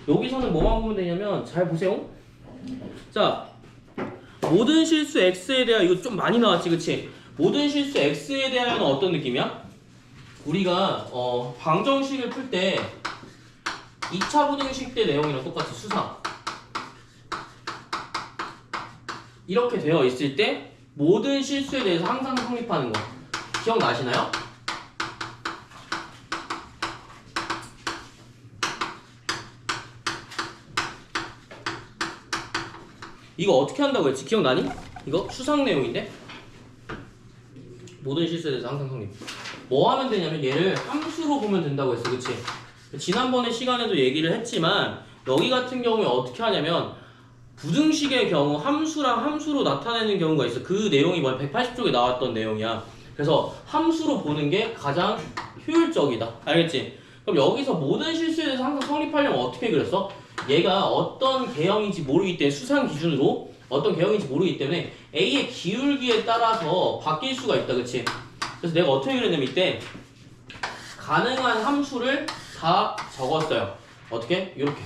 여기서는 뭐만 보면 되냐면 잘 보세요. 자, 모든 실수 x에 대하여 이거 좀 많이 나왔지, 그치? 모든 실수 x에 대하여는 어떤 느낌이야? 우리가 방정식을 풀 때 2차 부등식 때 내용이랑 똑같이 수상 이렇게 되어 있을 때 모든 실수에 대해서 항상 성립하는 거 기억나시나요? 이거 어떻게 한다고 했지? 기억나니? 이거 수상 내용인데 모든 실수에 대해서 항상 성립. 뭐 하면 되냐면 얘를 함수로 보면 된다고 했어, 그치? 지난번에 시간에도 얘기를 했지만 여기 같은 경우에 어떻게 하냐면 부등식의 경우 함수랑 함수로 나타내는 경우가 있어. 그 내용이 뭐야? 180쪽에 나왔던 내용이야. 그래서 함수로 보는 게 가장 효율적이다. 알겠지? 그럼 여기서 모든 실수에 대해서 항상 성립하려면 어떻게 그렸어? 얘가 어떤 개형인지 모르기 때문에 수상 기준으로 어떤 개형인지 모르기 때문에 A의 기울기에 따라서 바뀔 수가 있다, 그치? 그래서 내가 어떻게 그렸냐면 이때 가능한 함수를 다 적었어요. 어떻게? 이렇게.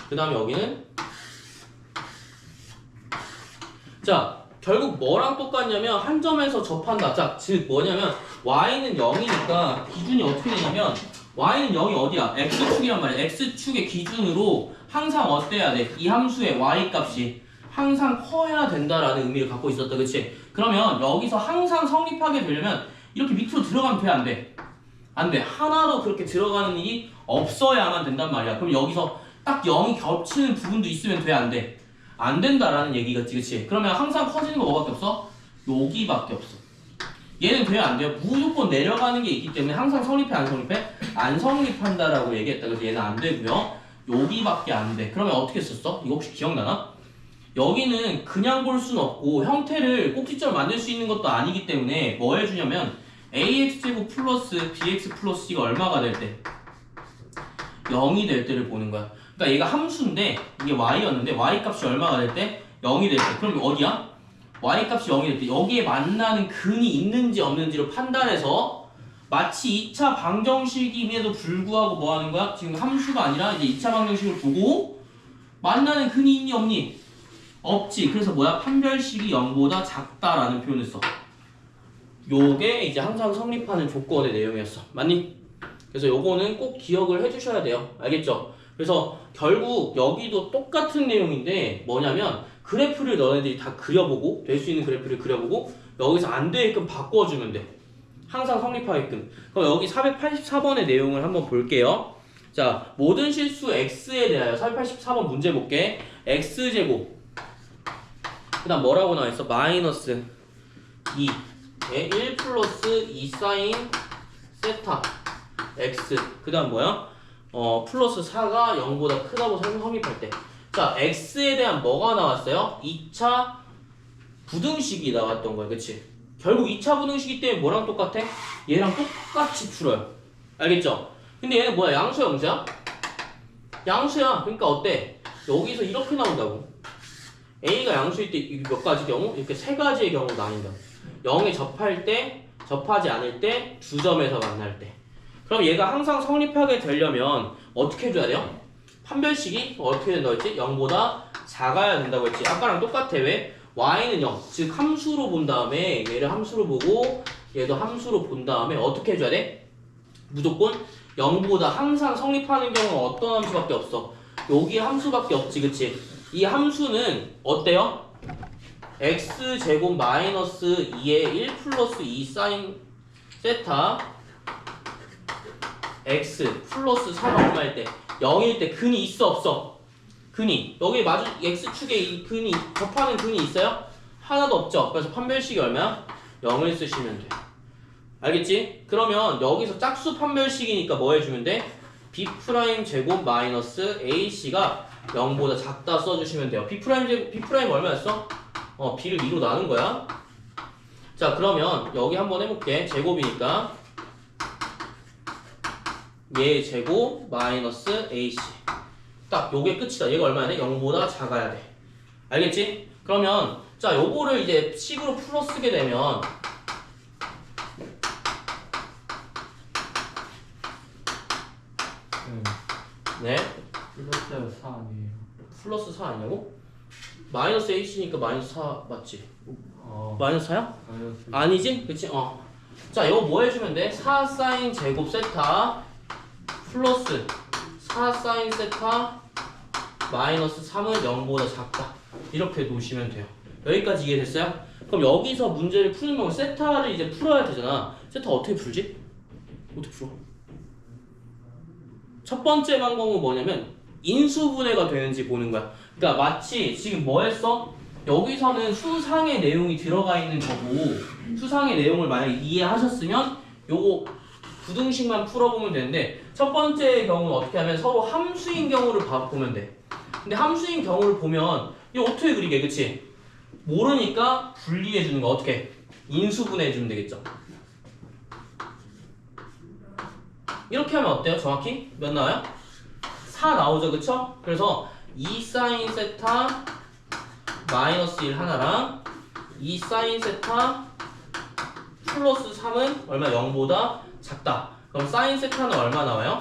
그 다음에 여기는 자 결국 뭐랑 똑같냐면 한 점에서 접한다. 자, 즉 뭐냐면 y는 0이니까 기준이 어떻게 되냐면 y는 0이 어디야? x축이란 말이야. x축의 기준으로 항상 어때야 돼? 이 함수의 y 값이 항상 커야 된다라는 의미를 갖고 있었다, 그치? 그러면 여기서 항상 성립하게 되려면 이렇게 밑으로 들어가면 돼, 안 돼? 안 돼. 하나도 그렇게 들어가는 일이 없어야만 된단 말이야. 그럼 여기서 딱 0이 겹치는 부분도 있으면 돼, 안 돼? 안 된다라는 얘기겠지, 그치? 그러면 항상 커지는 거 뭐밖에 없어? 여기밖에 없어. 얘는 돼요, 안 돼요? 무조건 내려가는 게 있기 때문에 항상 성립해, 안 성립해? 안 성립한다라고 얘기했다. 그래서 얘는 안 되고요. 여기밖에 안 돼. 그러면 어떻게 썼어? 이거 혹시 기억나나? 여기는 그냥 볼 수는 없고 형태를 꼭지점 만들 수 있는 것도 아니기 때문에 뭐 해주냐면 ax제곱 플러스 bx 플러스 c가 얼마가 될 때? 0이 될 때를 보는 거야. 그러니까 얘가 함수인데 이게 y였는데 y 값이 얼마가 될 때? 0이 될 때. 그럼 어디야? y 값이 0이 될 때 여기에 만나는 근이 있는지 없는지를 판단해서 마치 2차 방정식임에도 불구하고 뭐 하는 거야? 지금 함수가 아니라 이제 2차 방정식을 보고 만나는 근이 있니 없니? 없지. 그래서 뭐야? 판별식이 0보다 작다라는 표현을 써. 요게 이제 항상 성립하는 조건의 내용이었어. 맞니? 그래서 요거는 꼭 기억을 해주셔야 돼요. 알겠죠? 그래서 결국 여기도 똑같은 내용인데 뭐냐면 그래프를 너네들이 다 그려보고 될 수 있는 그래프를 그려보고 여기서 안 되게끔 바꿔주면 돼. 항상 성립하게끔. 그럼 여기 484번의 내용을 한번 볼게요. 자, 모든 실수 x에 대하여 484번 문제 볼게. x제곱 그 다음 뭐라고 나와있어? 마이너스 2에 1 플러스 2 사인 세타 x 그 다음 뭐야? 플러스 4가 0보다 크다고 성립할 때. 자, x에 대한 뭐가 나왔어요? 2차 부등식이 나왔던 거야, 그치? 결국 2차 부등식이 때문에 뭐랑 똑같아? 얘랑 똑같이 풀어요. 알겠죠? 근데 얘는 뭐야? 양수야, 음수야? 양수야. 그러니까 어때? 여기서 이렇게 나온다고. A가 양수일 때 몇 가지 경우? 이렇게 세 가지의 경우로 나뉜다. 0에 접할 때, 접하지 않을 때, 두 점에서 만날 때. 그럼 얘가 항상 성립하게 되려면 어떻게 해줘야 돼요? 판별식이 어떻게 된다고 했지? 0보다 작아야 된다고 했지. 아까랑 똑같아. 왜? y는 0. 즉 함수로 본 다음에 얘를 함수로 보고 얘도 함수로 본 다음에 어떻게 해줘야 돼? 무조건 0보다 항상 성립하는 경우는 어떤 함수밖에 없어? 여기 함수밖에 없지, 그치? 이 함수는 어때요? x제곱 마이너스 2에 1 플러스 2 사인 세타 x 플러스 4가 얼마일 때? 0일 때 근이 있어 없어? 근이 여기 마주 x축에 이 근이 접하는 근이 있어요? 하나도 없죠. 그래서 판별식이 얼마야? 0을 쓰시면 돼. 알겠지? 그러면 여기서 짝수 판별식이니까 뭐 해주면 돼? b 프라임 제곱 마이너스 ac가 0보다 작다 써주시면 돼요. b 프라임 제곱 b 프라임 얼마였어? b를 2로 나눈 거야. 자, 그러면 여기 한번 해볼게. 제곱이니까 얘 제곱 마이너스 ac 딱 요게 끝이다. 얘가 얼마야 돼? 0보다 작아야 돼. 알겠지? 그러면 자 요거를 이제 식으로 풀어 쓰게 되면 네. 플러스 4 아니에요? 플러스 4 아니냐고? 마이너스 h니까 마이너스 4 맞지? 마이너스 4야? 마이너스 아니지? 그치? 자, 이거 뭐 해주면 돼? 4 사인 제곱 세타 플러스 4 사인 세타 마이너스 3은 0보다 작다. 이렇게 놓으시면 돼요. 여기까지 이해됐어요? 그럼 여기서 문제를 푸는 방법, 세타를 이제 풀어야 되잖아. 세타 어떻게 풀지? 어떻게 풀어? 첫 번째 방법은 뭐냐면 인수분해가 되는지 보는 거야. 그러니까 마치 지금 뭐 했어? 여기서는 수상의 내용이 들어가 있는 거고, 수상의 내용을 만약에 이해하셨으면 요거 부등식만 풀어보면 되는데, 첫 번째 경우는 어떻게 하면 서로 함수인 경우를 보면 돼. 근데 함수인 경우를 보면 이거 어떻게 그리게, 그치? 모르니까 분리해 주는 거. 어떻게? 인수분해 해주면 되겠죠. 이렇게 하면 어때요? 정확히 몇 나와요? 4 나오죠, 그쵸? 그래서 2 사인 세타 마이너스 1 하나랑 2 사인 세타 플러스 3은 얼마? 0보다 작다. 그럼 사인 세타는 얼마 나와요?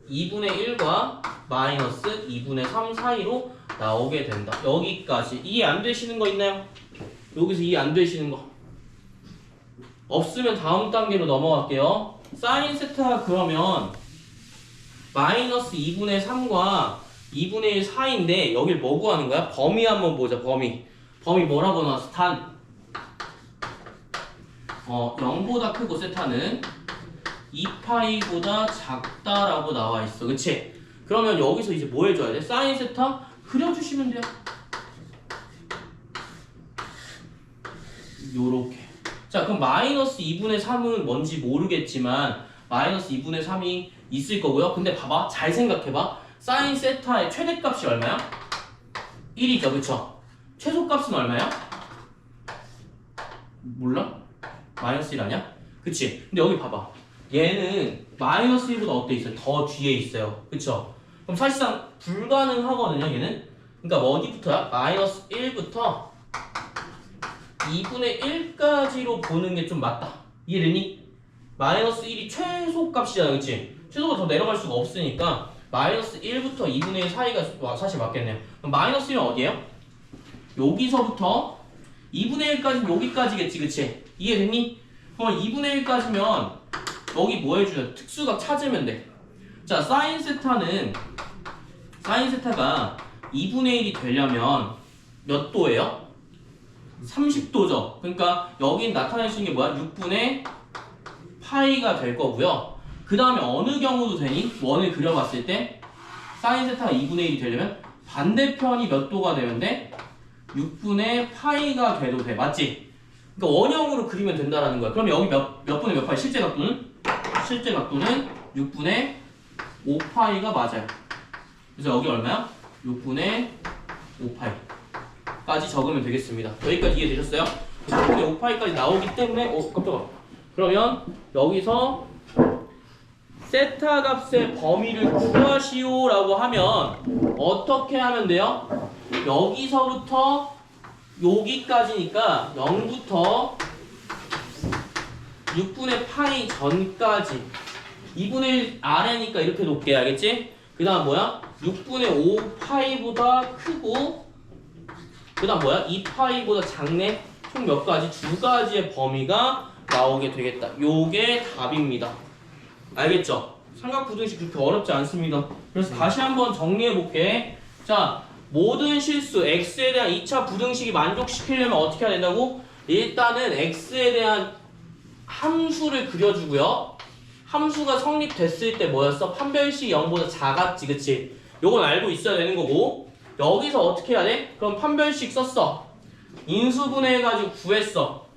2분의 1과 마이너스 2분의 3 사이로 나오게 된다. 여기까지. 이해 안 되시는 거 있나요? 여기서 이해 안 되시는 거 없으면 다음 단계로 넘어갈게요. 사인 세타 그러면 마이너스 2분의 3과 2분의 1 사이인데 여길 뭐 구하는 거야? 범위 한번 보자. 범위 뭐라고 나왔어? 단 0보다 크고 세타는 2파이보다 작다라고 나와 있어. 그치? 그러면 여기서 이제 뭐 해줘야 돼? 사인 세타 그려주시면 돼요. 요렇게. 자, 그럼 마이너스 2분의 3은 뭔지 모르겠지만 마이너스 2분의 3이 있을 거고요. 근데 봐봐. 잘 생각해봐. 사인 세타의 최대값이 얼마야? 1이죠. 그쵸? 최소값은 얼마야? 몰라? 마이너스 1 아니야? 그치? 근데 여기 봐봐. 얘는 마이너스 1보다 어때 있어요? 더 뒤에 있어요. 그쵸? 그럼 사실상 불가능하거든요, 얘는. 그러니까 어디부터야? 마이너스 1부터 2분의 1까지로 보는 게 좀 맞다. 이해되니? 마이너스 1이 최소값이잖아, 그치? 최소가 더 내려갈 수가 없으니까 마이너스 1부터 2분의 1 사이가 사실 맞겠네요. 그럼 마이너스 1은 어디예요? 여기서부터 2분의 1까지는 여기까지겠지, 그치? 이해됐니? 그럼 2분의 1까지면 여기 뭐 해주냐? 특수각 찾으면 돼. 자, 사인 세타가 2분의 1이 되려면 몇 도예요? 30도죠. 그러니까 여긴 나타낼 수 있는 게 뭐야? 6분의 파이가 될 거고요. 그 다음에 어느 경우도 되니? 원을 그려봤을 때 사인 세타가 2분의 1이 되려면 반대편이 몇 도가 되면 돼? 6분의 파이가 돼도 돼. 맞지? 그러니까 원형으로 그리면 된다라는 거야. 그럼 여기 몇 분의 몇 파이? 실제 각도는 6분의 5파이가 맞아요. 그래서 여기 얼마야? 6분의 5파이까지 적으면 되겠습니다. 여기까지 이해되셨어요? 6분의 5파이까지 나오기 때문에 깜짝아. 그러면 여기서 세타 값의 범위를 구하시오 라고 하면 어떻게 하면 돼요? 여기서부터 여기까지니까 0부터 6분의 파이 전까지 2분의 1 아래니까 이렇게 놓게 알겠지? 그 다음 뭐야? 6분의 5파이보다 크고 그 다음 뭐야? 2파이보다 작네? 총 몇 가지? 두 가지의 범위가 나오게 되겠다. 요게 답입니다. 알겠죠? 삼각부등식 그렇게 어렵지 않습니다. 그래서 다시 한번 정리해 볼게. 자, 모든 실수 x에 대한 2차 부등식이 만족시키려면 어떻게 해야 된다고? 일단은 x에 대한 함수를 그려주고요. 함수가 성립됐을 때 뭐였어? 판별식이 0보다 작았지, 그치? 요건 알고 있어야 되는 거고, 여기서 어떻게 해야 돼? 그럼 판별식 썼어. 인수분해해가지고 구했어.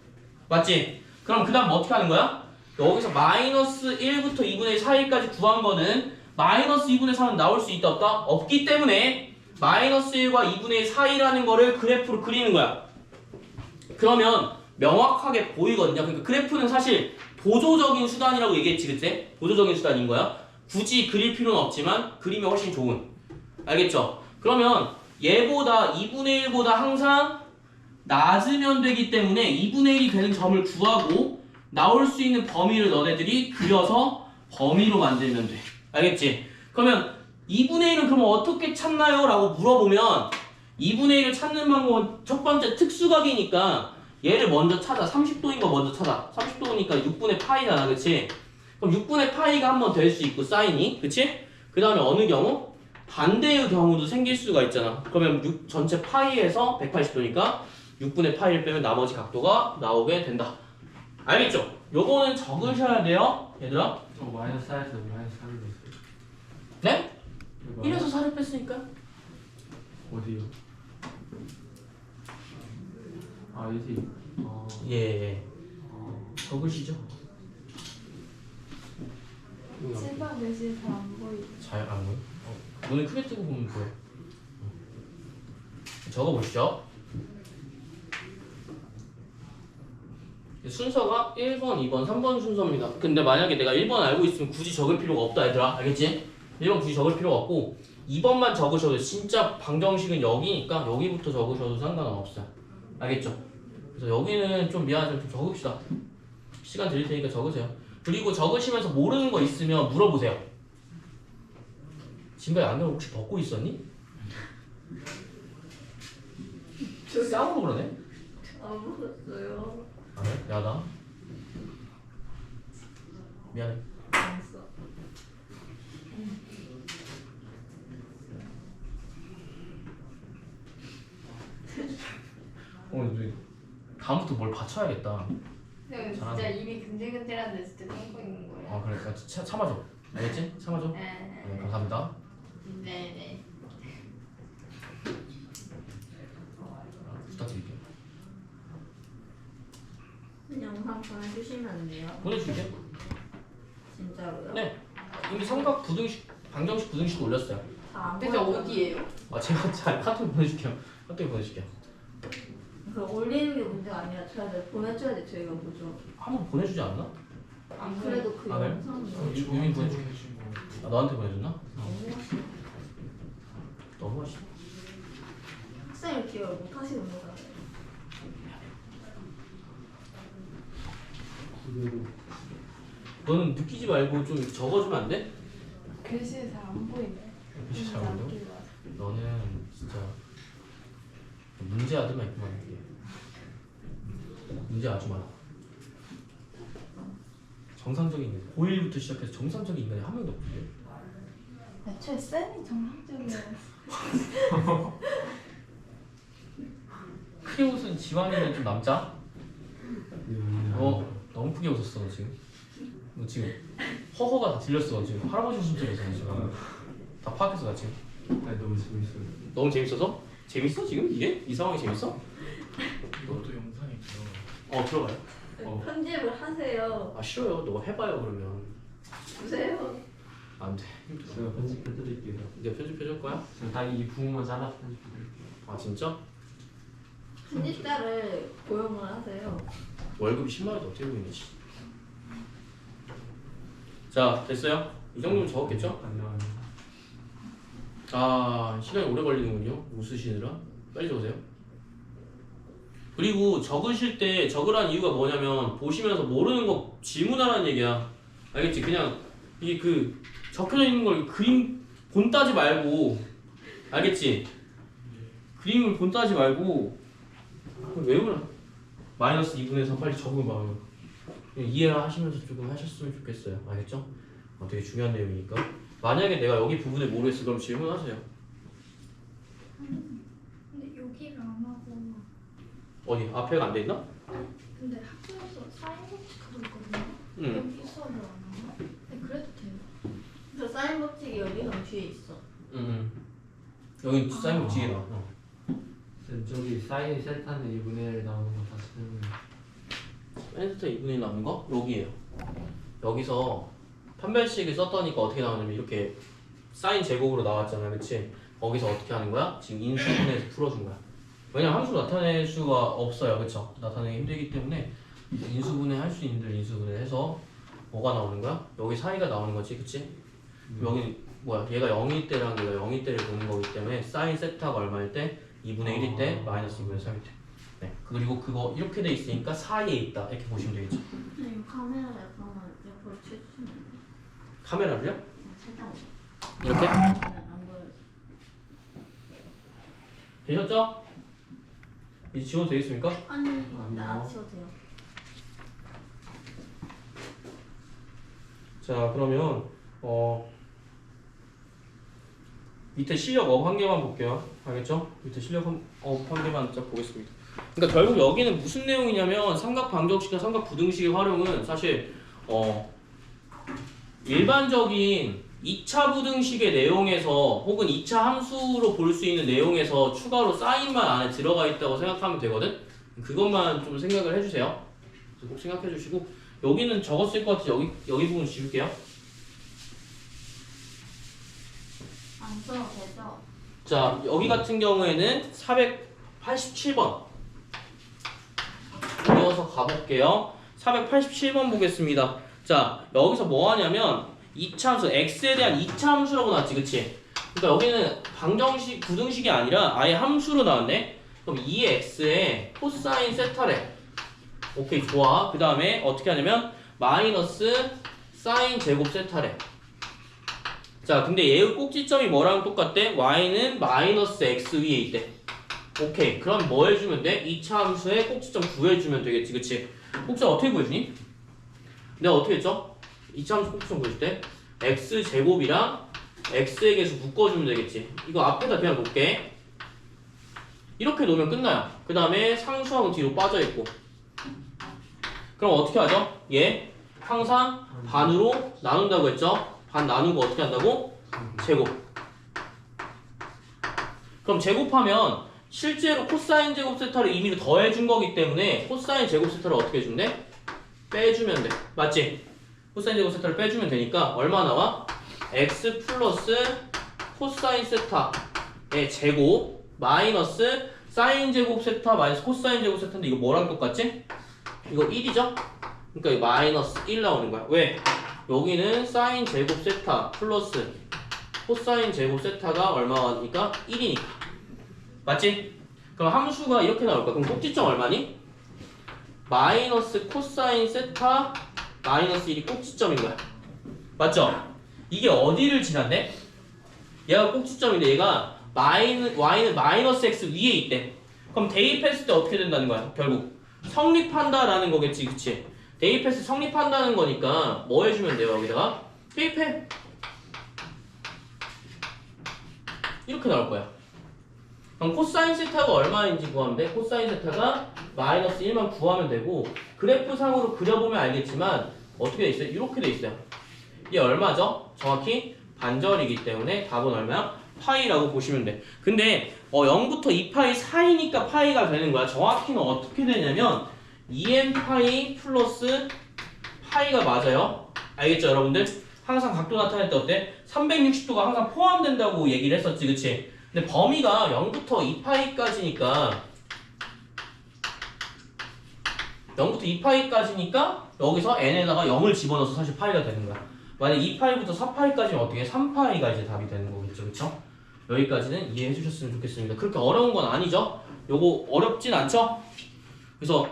맞지? 그럼 그 다음 어떻게 하는 거야? 여기서 마이너스 1부터 2분의 1 사이까지 구한 거는 마이너스 2분의 3은 나올 수 있다 없다? 없기 때문에 마이너스 1과 2분의 1 사이라는 거를 그래프로 그리는 거야. 그러면 명확하게 보이거든요. 그러니까 그래프는 사실 보조적인 수단이라고 얘기했지, 그치? 보조적인 수단인 거야. 굳이 그릴 필요는 없지만 그리면 훨씬 좋은. 알겠죠? 그러면 얘보다 2분의 1보다 항상 낮으면 되기 때문에 2분의 1이 되는 점을 구하고 나올 수 있는 범위를 너네들이 그려서 범위로 만들면 돼. 알겠지? 그러면 2분의 1은 그럼 어떻게 찾나요? 라고 물어보면 2분의 1을 찾는 방법은 첫 번째 특수각이니까 얘를 먼저 찾아. 30도인 거 먼저 찾아. 30도니까 6분의 파이잖아. 그치? 그럼 6분의 파이가 한 번 될 수 있고 사인이. 그치? 그 다음에 어느 경우? 반대의 경우도 생길 수가 있잖아. 그러면 전체 파이에서 180도니까 6분의 파이를 빼면 나머지 각도가 나오게 된다. 알겠죠? 요거는 적으셔야 돼요. 얘들아. 저 마이너스 4에서 마이너스 3을 냈어요. 네? 이거 1에서 4를 뺐으니까. 어디요? 아 여기. 예. 적으시죠. 칠판 글씨 잘 안 보이죠? 잘 안 보여? 눈을 크게 뜨고 보면 보여. 적어보시죠. 순서가 1번, 2번, 3번 순서입니다. 근데 만약에 내가 1번 알고 있으면 굳이 적을 필요가 없다 얘들아. 알겠지? 1번 굳이 적을 필요가 없고 2번만 적으셔도 진짜 방정식은 여기니까 여기부터 적으셔도 상관은 없어요. 알겠죠? 그래서 여기는 좀 미안하지만 좀 적읍시다. 시간 드릴 테니까 적으세요. 그리고 적으시면서 모르는 거 있으면 물어보세요. 진가이 안경 혹시 벗고 있었니? 싸우고 그러네? 안 먹었어요. 아 그래? 야다 미안해. 안 써. 다음부터 뭘 받쳐야겠다. 근데 진짜 잘하네. 입이 근질근질한데 진짜 참고 있는 거예요. 아 그래 참아줘. 알겠지? 참아줘. 네. 네, 감사합니다. 네네. 부탁드릴게요. 영상 보내주시면 안 돼요? 보내줄게. 진짜로요? 네. 이미 삼각 부등식 방정식 부등식 올렸어요. 잘안 대체 보여요. 어디예요? 아 제가 잘 카톡 보내줄게요. 카톡 보내줄게요. 그 올리는 게 문제가 아니라 저희가 보내줘야지 저희가 보죠. 한번 보내주지 않나? 안 그래도 그 아, 그래? 영상이 유민 보내줄게. 아 너한테 보내줬나? 너무 너무 하시. 학생을 기억을 못 하시는 거잖아요. 너는 느끼지 말고 좀 적어주면 안 돼? 글씨 잘 안 보이네. 글씨 잘 안 보여? 너는 진짜 문제 아들만 있구만 이게. 문제 아주 많아. 정상적인 인간. 고1부터 시작해서 정상적인 인간이 한 명도 없던데. 애초에 쌤이 정상적이어요. 크게 웃은 지환이는 좀 남자? 너무 크게 웃었어 너 지금. 너 지금 허허가 다 들렸어 지금. 할아버지 웃음소리였어 너 지금. 다 파악했어 나 지금. 아니 너무 재밌어요. 너무 재밌어서? 재밌어 지금 이게? 이 상황이 재밌어? 이것도 영상에 들어. 들어가요. 편집을 하세요. 아 싫어요. 너 해봐요 그러면. 보세요. 안 돼. 제가 편집해드릴게요. 이제 편집해줄 거야? 제가 딱 이 부분만 잘라 편집해드릴게요. 아 진짜? 편집자를 고용을 하세요. 월급이 10만 원도 어떻게 보이는지. 자 됐어요? 이 정도면 적었겠죠? 안녕. 아 시간이 오래 걸리는군요. 웃으시느라 빨리 적으세요. 그리고 적으실 때 적으라는 이유가 뭐냐면 보시면서 모르는 거 질문하라는 얘기야. 알겠지? 그냥 이게 그 적혀져 있는 걸 그림 본 따지 말고 알겠지? 그림을 본 따지 말고 외우라. 마이너스 2분의 3 빨리 적어봐요. 이해하시면서 조금 하셨으면 좋겠어요. 알겠죠? 되게 중요한 내용이니까. 만약에 내가 여기 부분을 모르겠어 그럼 질문하세요. 근데 여기를 안 하고 어디? 앞에가 안 돼 있나? 근데 학교에서 사인버칙하고 있거든요. 응. 여기 수업을 안 하나? 근데 그래도 돼요. 저 사인 버티기 여기랑 뒤에 있어. 응. 여기 사인 뒤에 나. 쌤 저기 사인 세타는 2분의 1 나오는 거 다시 설명해. 사인 세타 2분의 1 나오는 거? 여기에요. 여기서 판별식을 썼더니까 어떻게 나오냐면 이렇게 사인 제곱으로 나왔잖아, 그렇지? 거기서 어떻게 하는 거야? 지금 인수분해해서 풀어준 거야. 왜냐면 함수 나타낼 수가 없어요, 그렇죠? 나타내기 힘들기 때문에 인수분해 할 수 있는 들 인수분해해서 뭐가 나오는 거야? 여기 사이가 나오는 거지, 그렇지? 여기 뭐야? 얘가 0일 때랑 얘가 0일 때를 보는 거기 때문에 사인 세타가 얼마일 때? 2분의 1일 때 마이너스 2분의 3일 때. 네. 그리고 그거 이렇게 돼 있으니까 사이에 있다 이렇게 보시면 되겠죠. 네, 카메라 약간 옆으로 치우시면 카메라를요? 살짝 이렇게 안 보여. 되셨죠? 이제 지워도 되겠습니까? 아니 나 치워도 돼요. 자 그러면 밑에 실력 업 한 개만 볼게요. 알겠죠? 밑에 실력 업 한 개만 쫙 보겠습니다. 그러니까 결국 여기는 무슨 내용이냐면 삼각 방정식과 삼각 부등식의 활용은 사실 일반적인 2차 부등식의 내용에서 혹은 2차 함수로 볼 수 있는 내용에서 추가로 사인만 안에 들어가 있다고 생각하면 되거든? 그것만 좀 생각을 해주세요. 그래서 꼭 생각해 주시고 여기는 적었을 것 같아서 여기 부분 지울게요. 안 써도 되죠? 자 여기 같은 경우에는 487번 이어서 가볼게요. 487번 보겠습니다. 자 여기서 뭐 하냐면 2차 함수 x에 대한 2차 함수라고 나왔지 그치? 그러니까 여기는 방정식 부등식이 아니라 아예 함수로 나왔네. 그럼 2x에 코사인 세타래. 오케이 좋아. 그 다음에 어떻게 하냐면 마이너스 사인 제곱 세타래. 자 근데 얘의 꼭지점이 뭐랑 똑같대? y는 마이너스 x 위에 있대. 오케이 그럼 뭐 해주면 돼? 2차 함수의 꼭지점 구해주면 되겠지 그치? 꼭지점 어떻게 구해주니? 내가 어떻게 했죠? 2차 함수 꼭지점 구해줄 때 x제곱이랑 x의 개수 묶어주면 되겠지. 이거 앞에다 그냥 놓을게. 이렇게 놓으면 끝나요. 그 다음에 상수하고 뒤로 빠져있고. 그럼 어떻게 하죠? 얘 항상 반으로 나눈다고 했죠? 반 나누고 어떻게 한다고? 제곱. 그럼 제곱하면 실제로 코사인 제곱 세타를 이미 더해준 거기 때문에 코사인 제곱 세타를 어떻게 해준대? 빼주면 돼. 맞지? 코사인 제곱 세타를 빼주면 되니까 얼마 나와? x 플러스 코사인 세타의 제곱 마이너스 사인 제곱 세타 마이너스 코사인 제곱 세타인데 이거 뭐랑 똑같지? 이거 1이죠? 그러니까 이거 마이너스 1 나오는 거야. 왜? 여기는 사인 제곱 세타 플러스 코사인 제곱 세타가 얼마니까? 1이니까. 맞지? 그럼 함수가 이렇게 나올 거야. 그럼 꼭지점 얼마니? 마이너스 코사인 세타 마이너스 1이 꼭지점인 거야. 맞죠? 이게 어디를 지난대? 얘가 꼭지점인데 얘가 y는 마이너스 x 위에 있대. 그럼 대입했을 때 어떻게 된다는 거야? 결국 성립한다라는 거겠지, 그치? 대입했을 때 성립한다는 거니까 뭐 해주면 돼요? 여기다가 대입해. 이렇게 나올 거야. 그럼 코사인 세타가 얼마인지 구하면 돼? 코사인 세타가 마이너스 1만 구하면 되고 그래프상으로 그려보면 알겠지만 어떻게 돼 있어요? 이렇게 돼 있어요. 이게 얼마죠? 정확히 반절이기 때문에 답은 얼마야? 파이라고 보시면 돼. 근데 0부터 2파이 사이니까 파이가 되는 거야. 정확히는 어떻게 되냐면 2n 파이 플러스 파이가 맞아요. 알겠죠 여러분들? 항상 각도 나타낼 때 어때? 360도가 항상 포함된다고 얘기를 했었지 그치? 근데 범위가 0부터 2파이까지니까 0부터 2파이까지니까 여기서 n에다가 0을 집어넣어서 사실 파이가 되는 거야. 만약 2파이부터 4파이까지는 어떻게 해? 3파이가 이제 답이 되는 거겠죠 그쵸? 여기까지는 이해해 주셨으면 좋겠습니다. 그렇게 어려운 건 아니죠? 요거 어렵진 않죠? 그래서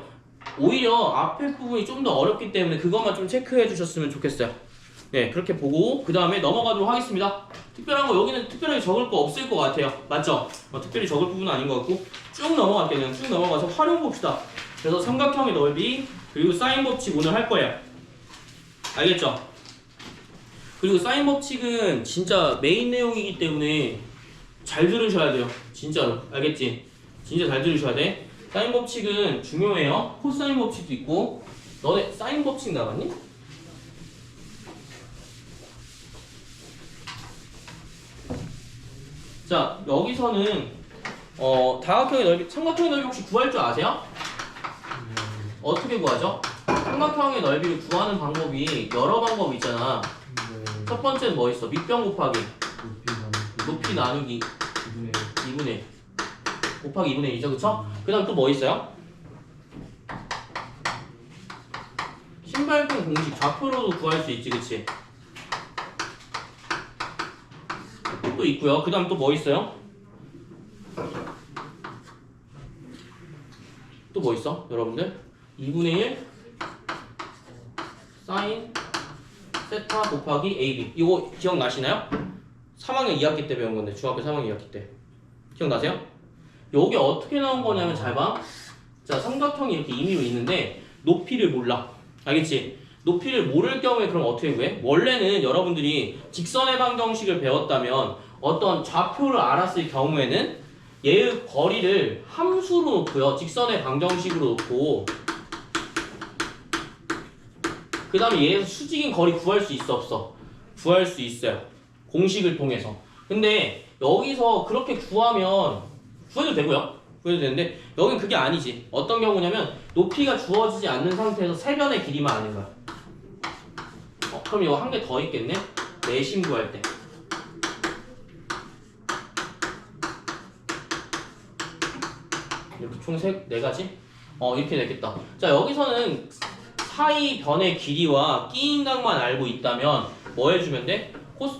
오히려 앞에 부분이 좀 더 어렵기 때문에 그것만 좀 체크해 주셨으면 좋겠어요. 네 그렇게 보고 그 다음에 넘어가도록 하겠습니다. 특별한 거 여기는 특별하게 적을 거 없을 것 같아요. 맞죠? 특별히 적을 부분은 아닌 것 같고 쭉 넘어갈게요. 그냥 쭉 넘어가서 활용 봅시다. 그래서 삼각형의 넓이 그리고 사인 법칙 오늘 할 거예요. 알겠죠? 그리고 사인 법칙은 진짜 메인 내용이기 때문에 잘 들으셔야 돼요. 진짜로. 알겠지? 진짜 잘 들으셔야 돼. 사인 법칙은 중요해요. 코사인 법칙도 있고. 너네 사인 법칙 나갔니? 자, 여기서는 다각형의 넓이, 삼각형의 넓이 혹시 구할 줄 아세요? 어떻게 구하죠? 삼각형의 넓이를 구하는 방법이 여러 방법이 있잖아. 첫 번째는 뭐 있어? 밑변 곱하기 높이 나누기 2분의 1 곱하기 2분의 1이죠 그쵸? 그 다음 또 뭐 있어요? 신발끈 공식 좌표로도 구할 수 있지 그치? 또 있고요. 그 다음 또 뭐 있어요? 또 뭐 있어? 여러분들? 2분의 1 사인 세타 곱하기 AB. 이거 기억나시나요? 3학년 2학기 때 배운 건데, 중학교 3학년 2학기 때. 기억나세요? 요게 어떻게 나온 거냐면 잘 봐. 자, 삼각형이 이렇게 임의로 있는데 높이를 몰라. 알겠지? 높이를 모를 경우에 그럼 어떻게 구해? 원래는 여러분들이 직선의 방정식을 배웠다면 어떤 좌표를 알았을 경우에는 얘의 거리를 함수로 놓고요. 직선의 방정식으로 놓고 그 다음에 얘에서 수직인 거리 구할 수 있어 없어? 구할 수 있어요. 공식을 통해서. 근데 여기서 그렇게 구하면 구해도 되고요. 구해도 되는데 여긴 그게 아니지. 어떤 경우냐면 높이가 주어지지 않는 상태에서 세 변의 길이만 아는 거야. 그럼 이거 한 개 더 있겠네? 내심 구할 때. 이렇게 총 네 가지? 이렇게 되겠다. 자, 여기서는 사이 변의 길이와 끼인각만 알고 있다면 뭐 해주면 돼?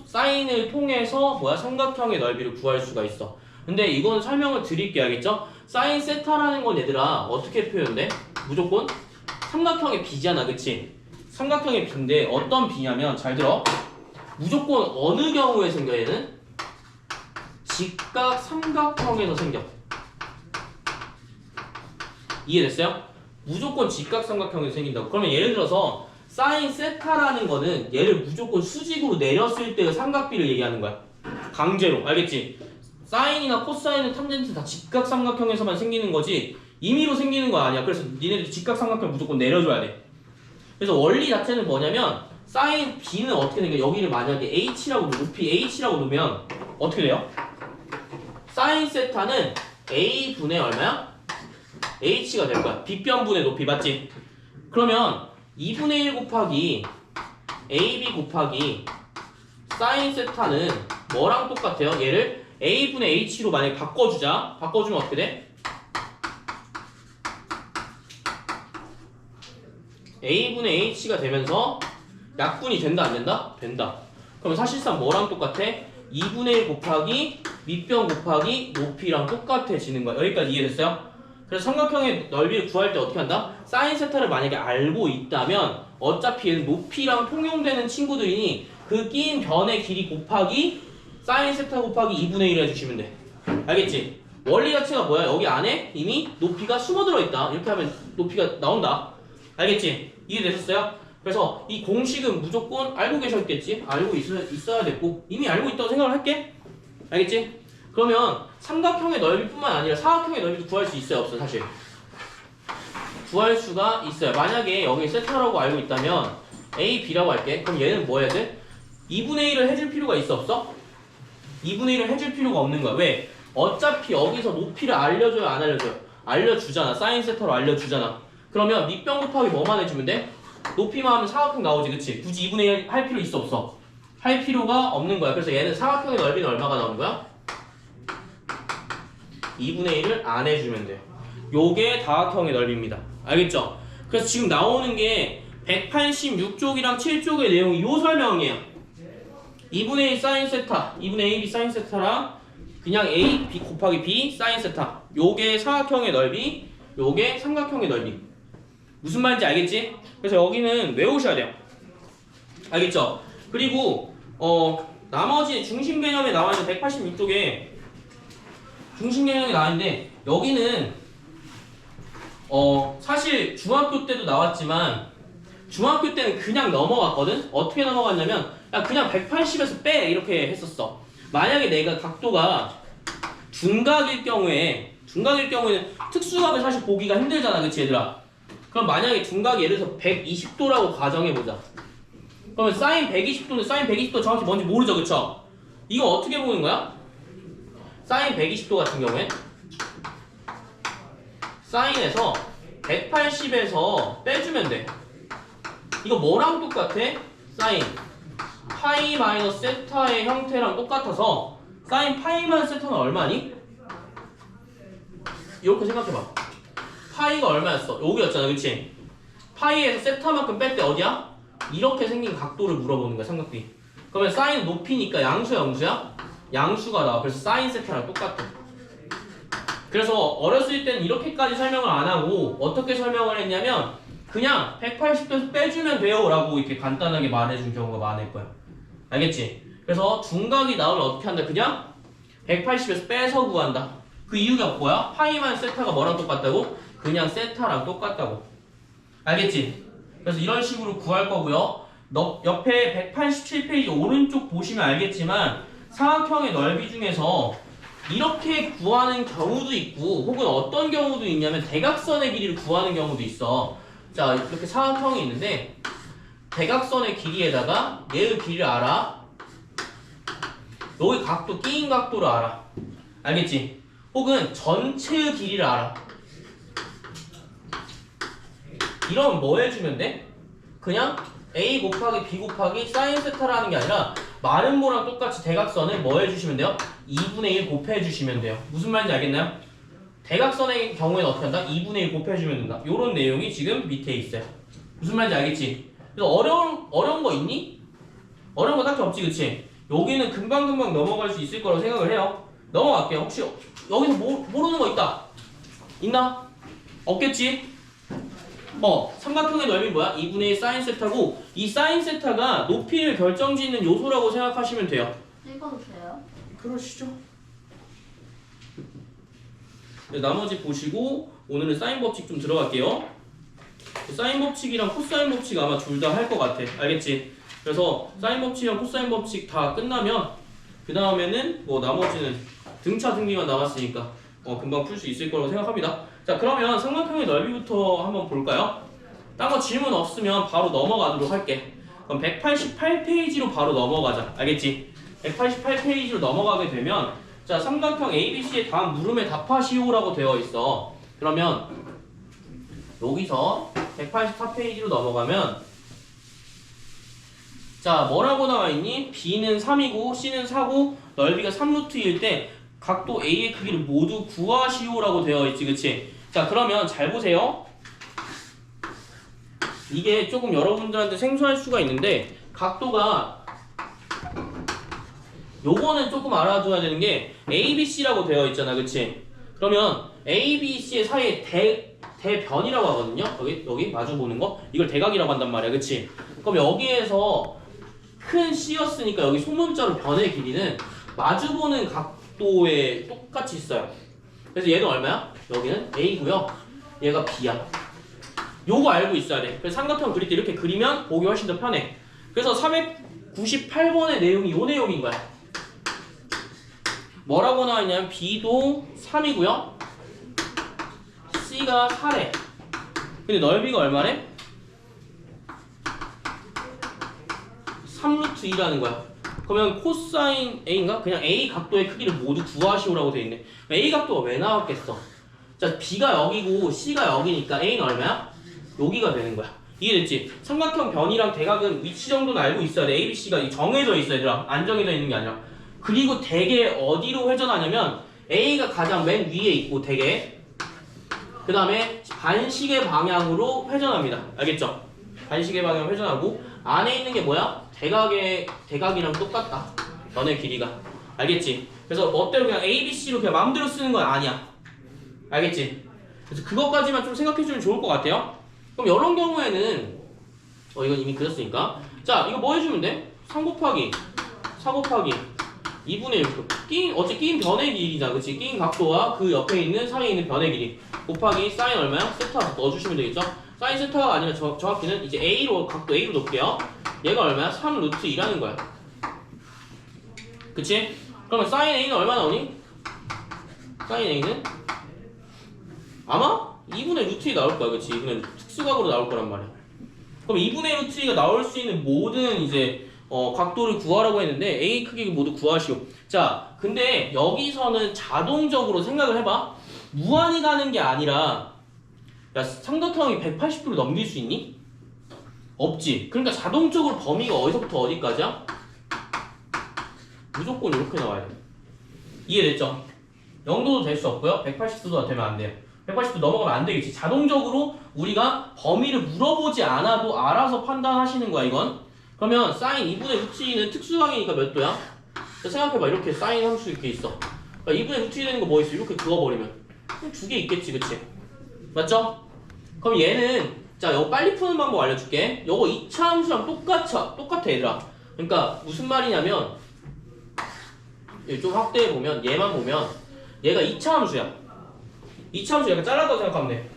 사인을 통해서 삼각형의 넓이를 구할 수가 있어. 근데 이건 설명을 드릴게. 알겠죠? 사인 세타라는 건 얘들아 어떻게 표현돼? 무조건 삼각형의 비잖아, 그치? 삼각형의 비인데 어떤 비냐면 잘 들어. 무조건 어느 경우에 생겨 얘는? 직각 삼각형에서 생겨. 이해됐어요? 무조건 직각 삼각형에서 생긴다고. 그러면 예를 들어서 사인 세타라는 거는 얘를 무조건 수직으로 내렸을 때의 삼각비를 얘기하는 거야. 강제로. 알겠지? 사인이나 코사인은 탄젠트 다 직각 삼각형에서만 생기는 거지 임의로 생기는 거 아니야. 그래서 니네들 직각 삼각형 무조건 내려줘야 돼. 그래서 원리 자체는 뭐냐면 사인 b는 어떻게 생겨? 여기를 만약에 h라고 높이 h라고 놓으면 어떻게 돼요? 사인 세타는 a분의 얼마야? h가 될 거야. 빗변분의 높이 맞지? 그러면 2분의 1 곱하기 ab 곱하기 사인 세타는 뭐랑 똑같아요? 얘를 a분의 h로 만약에 바꿔주자. 바꿔주면 어떻게 돼? a분의 h가 되면서 약분이 된다 안 된다? 된다. 그럼 사실상 뭐랑 똑같아? 2분의 1 곱하기 밑변 곱하기 높이랑 똑같아지는 거야. 여기까지 이해됐어요? 그래서 삼각형의 넓이를 구할 때 어떻게 한다? 사인 세타를 만약에 알고 있다면 어차피 얘는 높이랑 통용되는 친구들이니 그 끼인 변의 길이 곱하기 사인 세타 곱하기 2분의 1 해주시면 돼. 알겠지? 원리 자체가 뭐야? 여기 안에 이미 높이가 숨어들어 있다. 이렇게 하면 높이가 나온다. 알겠지? 이해되셨어요? 그래서 이 공식은 무조건 알고 계셨겠지? 알고 있어야 됐고 이미 알고 있다고 생각을 할게. 알겠지? 그러면 삼각형의 넓이뿐만 아니라 사각형의 넓이도 구할 수 있어요? 없어? 사실 구할 수가 있어요. 만약에 여기 세타라고 알고 있다면 A, B라고 할게. 그럼 얘는 뭐 해야 돼? 2분의 1을 해줄 필요가 있어? 없어? 2분의 1을 해줄 필요가 없는 거야. 왜? 어차피 여기서 높이를 알려줘요? 안 알려줘요? 알려주잖아. 사인 세타로 알려주잖아. 그러면 밑변 곱하기 뭐만 해주면 돼? 높이만 하면 사각형 나오지, 그치? 굳이 2분의 1 할 필요 있어? 없어? 할 필요가 없는 거야. 그래서 얘는 사각형의 넓이는 얼마가 나오는 거야? 2분의 1을 안 해주면 돼요. 요게 다각형의 넓이입니다. 알겠죠? 그래서 지금 나오는 게 186쪽이랑 7쪽의 내용이 요 설명이에요. 2분의 1 사인 세타, 2분의 AB 사인 세타랑 그냥 A, B 곱하기 B 사인 세타. 요게 사각형의 넓이, 요게 삼각형의 넓이. 무슨 말인지 알겠지? 그래서 여기는 외우셔야 돼요. 알겠죠? 그리고 나머지 중심 개념에 나와 있는 186쪽에 중심 개념이 나왔는데 여기는 사실 중학교 때도 나왔지만 중학교 때는 그냥 넘어갔거든? 어떻게 넘어갔냐면 야 그냥 180에서 빼 이렇게 했었어. 만약에 내가 각도가 둔각일 경우에는 특수각을 사실 보기가 힘들잖아, 그치 얘들아? 그럼 만약에 둔각이 예를 들어서 120도라고 가정해보자. 그러면 사인 120도는 사인 120도 정확히 뭔지 모르죠, 그쵸? 이거 어떻게 보는 거야? 사인 120도 같은 경우에 사인에서 180에서 빼주면 돼. 이거 뭐랑 똑같아? 사인 파이 마이너스 세타의 형태랑 똑같아서 사인 파이 마이너스 세타는 얼마니? 이렇게 생각해봐. 파이가 얼마였어? 여기였잖아, 그치? 파이에서 세타만큼 뺄 때 어디야? 이렇게 생긴 각도를 물어보는 거야, 삼각비. 그러면 사인은 높이니까 양수야, 음수야? 양수가 나와. 그래서 사인 세타랑 똑같아. 그래서 어렸을 때는 이렇게까지 설명을 안 하고 어떻게 설명을 했냐면 그냥 180도에서 빼주면 돼요 라고 이렇게 간단하게 말해준 경우가 많을 거야. 알겠지? 그래서 둔각이 나오면 어떻게 한다? 그냥 180에서 빼서 구한다. 그 이유가 뭐야? 파이만 세타가 뭐랑 똑같다고? 그냥 세타랑 똑같다고. 알겠지? 그래서 이런 식으로 구할 거고요. 옆에 187페이지 오른쪽 보시면 알겠지만 사각형의 넓이 중에서 이렇게 구하는 경우도 있고 혹은 어떤 경우도 있냐면 대각선의 길이를 구하는 경우도 있어. 자, 이렇게 사각형이 있는데 대각선의 길이에다가 얘의 길이를 알아. 여기 각도, 끼인 각도를 알아. 알겠지? 혹은 전체의 길이를 알아. 이러면 뭐 해주면 돼? 그냥 A 곱하기 B 곱하기 사인 세타라는 게 아니라 마른 모랑 똑같이 대각선을 뭐 해주시면 돼요? 2분의 1 곱해주시면 돼요. 무슨 말인지 알겠나요? 대각선의 경우에는 어떻게 한다? 2분의 1 곱해주면 된다. 요런 내용이 지금 밑에 있어요. 무슨 말인지 알겠지? 그래서 어려운 거 있니? 어려운 거 딱히 없지, 그치? 여기는 금방금방 넘어갈 수 있을 거라고 생각을 해요. 넘어갈게요. 혹시 여기서 모르는 거 있다? 있나? 없겠지? 삼각형의 넓이 뭐야? 2분의 1 사인 세타고 이 사인 세타가 높이를 결정짓는 요소라고 생각하시면 돼요. 읽어도 돼요? 그러시죠. 네, 나머지 보시고 오늘은 사인 법칙 좀 들어갈게요. 사인 법칙이랑 코사인 법칙 아마 둘 다 할 것 같아. 알겠지? 그래서 사인 법칙이랑 코사인 법칙 다 끝나면 그 다음에는 뭐 나머지는 등차 등비만 남았으니까 금방 풀 수 있을 거라고 생각합니다. 자, 그러면 삼각형의 넓이부터 한번 볼까요? 딴 거 질문 없으면 바로 넘어가도록 할게. 그럼 188페이지로 바로 넘어가자. 알겠지? 188페이지로 넘어가게 되면 자, 삼각형 ABC의 다음 물음에 답하시오라고 되어 있어. 그러면 여기서 184페이지로 넘어가면 자, 뭐라고 나와 있니? B는 3이고 C는 4고 넓이가 3루트일 때 각도 A의 크기를 모두 구하시오라고 되어 있지, 그치? 자, 그러면 잘 보세요. 이게 조금 여러분들한테 생소할 수가 있는데 각도가 요거는 조금 알아둬야 되는 게 ABC라고 되어 있잖아, 그치? 그러면 ABC의 사이에 대변이라고 하거든요. 여기 마주 보는 거 이걸 대각이라고 한단 말이야, 그치? 그럼 여기에서 큰 C였으니까 여기 소문자로 변의 길이는 마주보는 각도에 똑같이 있어요. 그래서 얘는 얼마야? 여기는 A고요. 얘가 B야. 요거 알고 있어야 돼. 그래서 삼각형 그릴 때 이렇게 그리면 보기 훨씬 더 편해. 그래서 398번의 내용이 요 내용인 거야. 뭐라고 나와있냐면 B도 3이고요. C가 4래. 근데 넓이가 얼마래? 3루트 2라는 거야. 그러면 코사인 A인가? 그냥 A 각도의 크기를 모두 구하시오라고 돼 있네. A 각도가 왜 나왔겠어? 자, B가 여기고 C가 여기니까 A는 얼마야? 여기가 되는 거야. 이해됐지? 삼각형 변이랑 대각은 위치 정도는 알고 있어야 돼. A, B, C가 정해져 있어야 돼. 안 정해져 있는 게 아니라. 그리고 대개 어디로 회전하냐면 A가 가장 맨 위에 있고 대개 그 다음에 반시계 방향으로 회전합니다. 알겠죠? 반시계 방향으로 회전하고 안에 있는 게 뭐야? 대각이랑 똑같다. 너네 길이가. 알겠지? 그래서 멋대로 그냥 A, B, C로 그냥 마음대로 쓰는 건 아니야. 알겠지? 그래서 그것까지만 좀 생각해주면 좋을 것 같아요. 그럼 이런 경우에는 이건 이미 그렸으니까 자, 이거 뭐 해주면 돼? 3 곱하기 4 곱하기 2분의 1 끼인 변의 길이잖아, 그치? 끼인 각도와 그 옆에 있는 사이에 있는 변의 길이 곱하기 사인 얼마야? 세타 넣어주시면 되겠죠? 사인 세타가 아니라 정확히는 이제 A로 각도 A로 놓을게요. 얘가 얼마야? 3루트 2라는 거야. 그치? 그러면 사인 A는 얼마 나오니? 사인 A는 아마 2분의 루트 2 나올 거야, 그치? 이거는 특수각으로 나올 거란 말이야. 그럼 2분의 루트 2가 나올 수 있는 모든 이제 각도를 구하라고 했는데 A 크기 모두 구하시오. 자, 근데 여기서는 자동적으로 생각을 해봐. 무한히 가는 게 아니라 야, 삼각형이 180도를 넘길 수 있니? 없지. 그러니까 자동적으로 범위가 어디서부터 어디까지야? 무조건 이렇게 나와야 돼. 이해됐죠? 0도도 될 수 없고요. 180도도 되면 안 돼요. 180도 넘어가면 안 되겠지. 자동적으로 우리가 범위를 물어보지 않아도 알아서 판단하시는 거야, 이건. 그러면 사인 2분의 루트 2는 특수각이니까 몇 도야? 생각해봐. 이렇게 사인 함수 이렇게 있어. 그러니까 2분의 루트 2 되는 거 뭐 있어? 이렇게 그어버리면 두 개 있겠지, 그치? 맞죠? 그럼 얘는 자, 이거 빨리 푸는 방법 알려줄게. 이거 2차 함수랑 똑같아 얘들아. 그러니까 무슨 말이냐면 좀 확대해보면 얘만 보면 얘가 2차 함수야. 2차 함수 약간 잘랐다고 생각하면 돼.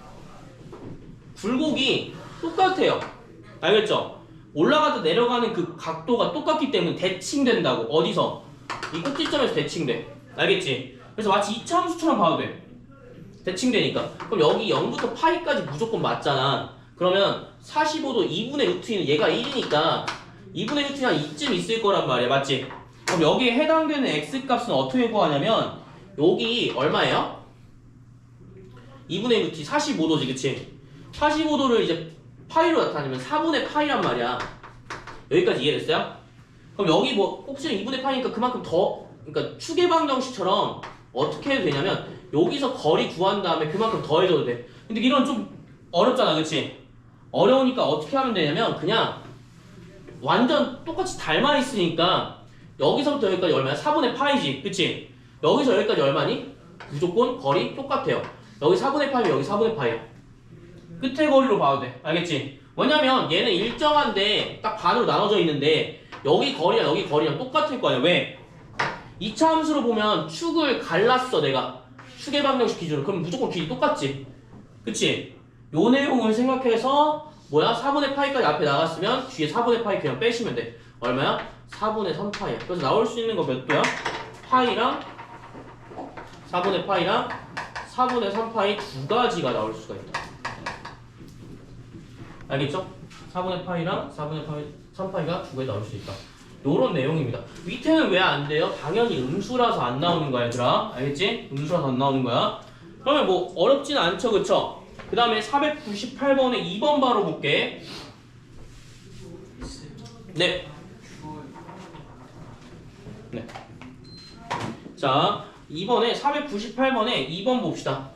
굴곡이 똑같아요. 알겠죠? 올라가다 내려가는 그 각도가 똑같기 때문에 대칭된다고. 어디서? 이 꼭지점에서 대칭돼. 알겠지? 그래서 마치 2차 함수처럼 봐도 돼. 대칭되니까. 그럼 여기 0부터 파이까지 무조건 맞잖아. 그러면 45도 2분의 루트 2는 얘가 1이니까 2분의 루트 2한 이쯤 있을 거란 말이야. 맞지? 그럼 여기에 해당되는 x값은 어떻게 구하냐면 여기 얼마예요? 2분의 루트 45도지 그치? 45도를 이제 파이로 나타내면 4분의 파이란 말이야. 여기까지 이해됐어요? 그럼 여기 뭐 꼭지는 2분의 파이니까 그만큼 더, 그러니까 추계방정식처럼 어떻게 해도 되냐면 여기서 거리 구한 다음에 그만큼 더해줘도 돼. 근데 이런 좀 어렵잖아 그치? 어려우니까 어떻게 하면 되냐면 그냥 완전 똑같이 닮아 있으니까 여기서부터 여기까지 얼마야? 4분의 파이지 그치? 여기서 여기까지 얼마니? 무조건 거리 똑같아요. 여기 4분의 파이면 여기 4분의 파이야. 끝의 거리로 봐도 돼. 알겠지? 왜냐면 얘는 일정한데 딱 반으로 나눠져 있는데 여기 거리랑 여기 거리랑 똑같을 거 아니야. 왜? 2차 함수로 보면 축을 갈랐어 내가. 축의 방정식 기준으로. 그럼 무조건 길이 똑같지. 그치? 요 내용을 생각해서 뭐야? 4분의 파이까지 앞에 나갔으면 뒤에 4분의 파이 그냥 빼시면 돼. 얼마야? 4분의 3파이야. 그래서 나올 수 있는 거 몇 도야? 파이랑 4분의 파이랑 4분의 3파이 두 가지가 나올 수가 있다. 알겠죠? 4분의 파이랑 4분의 파이, 3파이가 두 가지 나올 수 있다. 요런 내용입니다. 밑에는 왜 안 돼요? 당연히 음수라서 안 나오는 거야 얘들아. 알겠지? 음수라서 안 나오는 거야. 그러면 뭐 어렵진 않죠 그쵸? 그 다음에 498번에 2번 바로 볼게. 네. 네. 자, 2번에 498번에 2번 봅시다.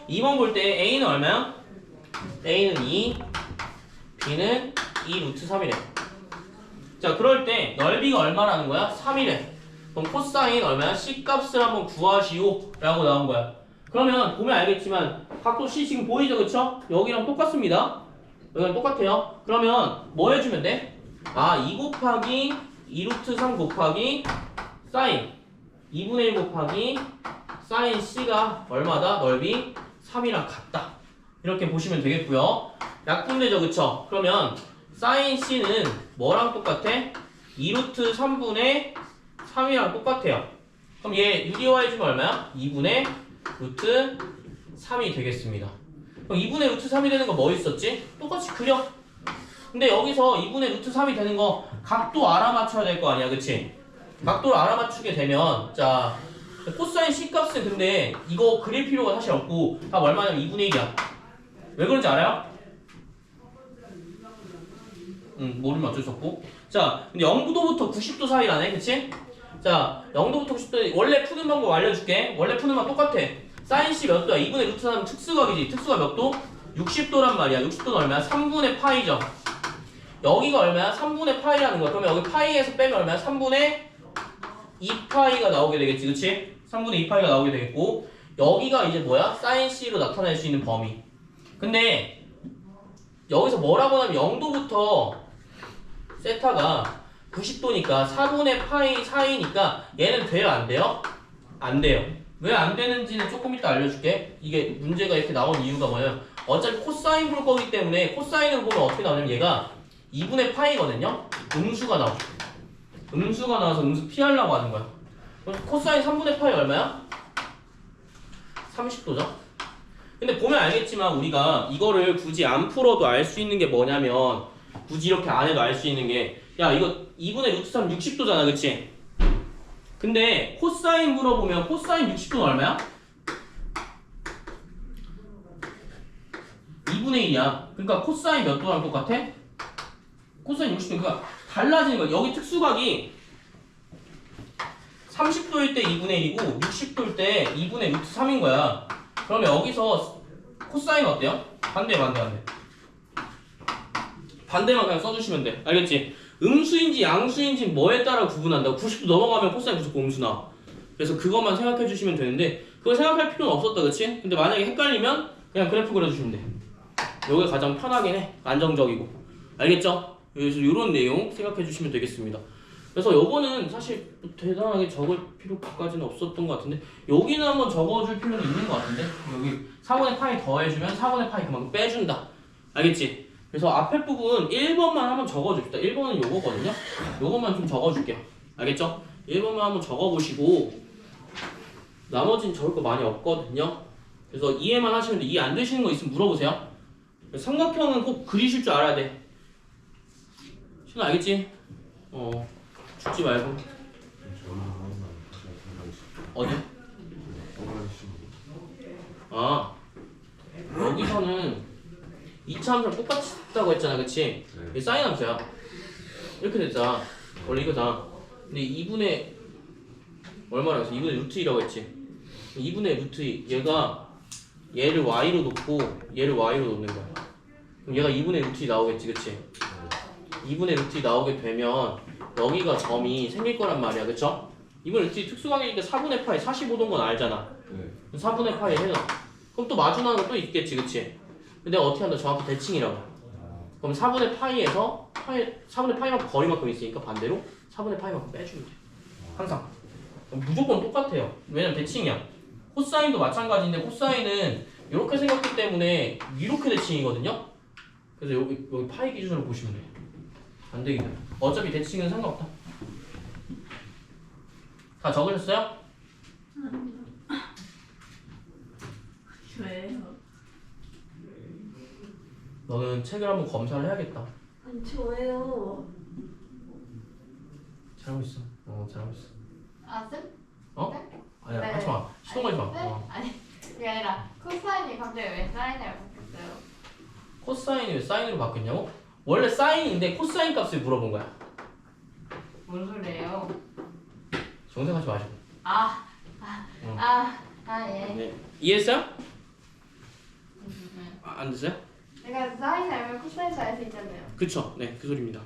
2번 볼 때 A는 얼마야? A는 2, B는 2 루트 3이래. 자, 그럴 때 넓이가 얼마라는 거야? 3이래. 그럼 코사인 얼마야? C값을 한번 구하시오 라고 나온 거야. 그러면 보면 알겠지만 각도 C 지금 보이죠 그쵸? 여기랑 똑같습니다. 여기랑 똑같아요. 그러면 뭐 해주면 돼? 아, 2 곱하기 2 루트 3 곱하기 사인 2분의 1 곱하기 사인 C가 얼마다? 넓이 3이랑 같다. 이렇게 보시면 되겠고요. 약분되죠 그쵸? 그러면 사인 C는 뭐랑 똑같아? 2 루트 3분의 3이랑 똑같아요. 그럼 얘 유리화 해주면 얼마야? 2분의 루트 3이 되겠습니다. 그럼 2분의 루트 3이 되는 거 뭐 있었지? 똑같이 그려. 근데 여기서 2분의 루트 3이 되는 거 각도 알아맞혀야 될 거 아니야 그치? 각도를 알아맞추게 되면 자 코사인 C값은 근데 이거 그릴 필요가 사실 없고 답 얼마냐면 2분의 1이야. 왜 그런지 알아요? 모르면 어쩔 수 없고. 자, 근데 0도부터 90도 사이라네, 그치? 자, 0도부터 90도 원래 푸는 방법 알려줄게. 원래 푸는 방 똑같아. 사인 C 몇 도야? 2분의 루트 3은 특수각이지. 특수각 몇 도? 60도란 말이야. 60도는 얼마야? 3분의 파이죠. 여기가 얼마야? 3분의 파이라는 거야. 그러면 여기 파이에서 빼면 얼마야? 3분의 2파이가 나오게 되겠지, 그치? 3분의 2파이가 나오게 되겠고 여기가 이제 뭐야? 사인 C로 나타낼 수 있는 범위. 근데 여기서 뭐라고 하면 0도부터 세타가 90도니까 4분의 파이 사이니까 얘는 돼요? 안 돼요? 안 돼요. 왜 안 되는지는 조금 이따 알려줄게. 이게 문제가 이렇게 나온 이유가 뭐냐면 어차피 코사인 볼 거기 때문에 코사인을 보면 어떻게 나오냐면 얘가 2분의 파이거든요? 음수가 나오죠. 음수가 나와서 음수 피하려고 하는 거야. 그럼 코사인 3분의 파이 얼마야? 30도죠? 근데 보면 알겠지만 우리가 이거를 굳이 안 풀어도 알 수 있는 게 뭐냐면 굳이 이렇게 안 해도 알 수 있는 게 야 이거 2분의 루트 3 60도잖아 그치? 근데 코사인 물어보면 코사인 60도는 얼마야? 2분의 1이야. 그러니까 코사인 몇 도랑 똑같아? 코사인 60도. 그러니까 달라지는 거야. 여기 특수각이 30도일 때 2분의 1이고 60도일 때 2분의 루트 3인 거야. 그러면 여기서 코사인 어때요? 반대. 반대만 그냥 써주시면 돼. 알겠지? 음수인지 양수인지 뭐에 따라 구분한다고. 90도 넘어가면 코사인 무조건 음수 나와. 그래서 그것만 생각해 주시면 되는데 그거 생각할 필요는 없었다 그치? 근데 만약에 헷갈리면 그냥 그래프 그려주시면 돼. 요게 가장 편하긴 해. 안정적이고. 알겠죠? 그래서 요런 내용 생각해 주시면 되겠습니다. 그래서 요거는 사실 대단하게 적을 필요까지는 없었던 것 같은데 여기는 한번 적어줄 필요는 있는 것 같은데 여기 4분의 파이 더해주면 4분의 파이 그만큼 빼준다. 알겠지? 그래서 앞에 부분 1번만 한번 적어줍시다. 1번은 요거거든요. 요것만 좀 적어줄게요. 알겠죠? 1번만 한번 적어보시고 나머지는 적을 거 많이 없거든요. 그래서 이해만 하시면 돼. 이해 안 되시는 거 있으면 물어보세요. 삼각형은 꼭 그리실 줄 알아야 돼. 신호 알겠지? 죽지 말고. 어디? 아 여기서는 2차 함수랑 똑같이 했다고 했잖아, 그치? 이게 사인 함수야. 이렇게 됐잖아. 원래 이거잖아. 근데 2분의 얼마라고 했어? 2분의 루트 2라고 했지? 2분의 루트 2 얘가 얘를 y로 놓고 얘를 y로 놓는 거야. 그럼 얘가 2분의 루트 2 나오겠지, 그치? 2분의 루트 2 나오게 되면 여기가 점이 생길 거란 말이야, 그쵸? 2분의 루트 2 특수관계니까 4분의 파이 45도인 건 알잖아. 4분의 파이 해서 그럼 또 마주나는 거 또 있겠지, 그치? 근데 내가 어떻게 한다? 정확히 대칭이라고. 그럼 4분의 파이에서 4분의 파이만큼 거리만큼 있으니까 반대로 4분의 파이만큼 빼주면 돼. 항상. 그럼 무조건 똑같아요. 왜냐면 대칭이야. 코사인도 마찬가지인데 코사인은 이렇게 생겼기 때문에 이렇게 대칭이거든요. 그래서 여기 파이 기준으로 보시면 돼요. 안 되겠네. 어차피 대칭은 상관없다. 다 적으셨어요? 왜요? 너는 책을 한번 검사를 해야겠다. 아니 저예요. 잘하고 있어. 잘하고 있어. 아 쌤? 어? 아니야, 네. 하지 마. 시동하지 마. 네? 아니 그게 아니라 코사인이 갑자기 왜 사인으로 바뀌었어요? 코사인이 왜 사인으로 바뀌었냐고? 원래 사인인데 코사인 값을 물어본 거야. 뭔 소리예요? 정색하지 마시고. 예. 네. 이해했어요? 안 됐어요? 내가 사인 알면 코사인도 알 수 있잖아요. 그쵸. 네, 그 소리입니다.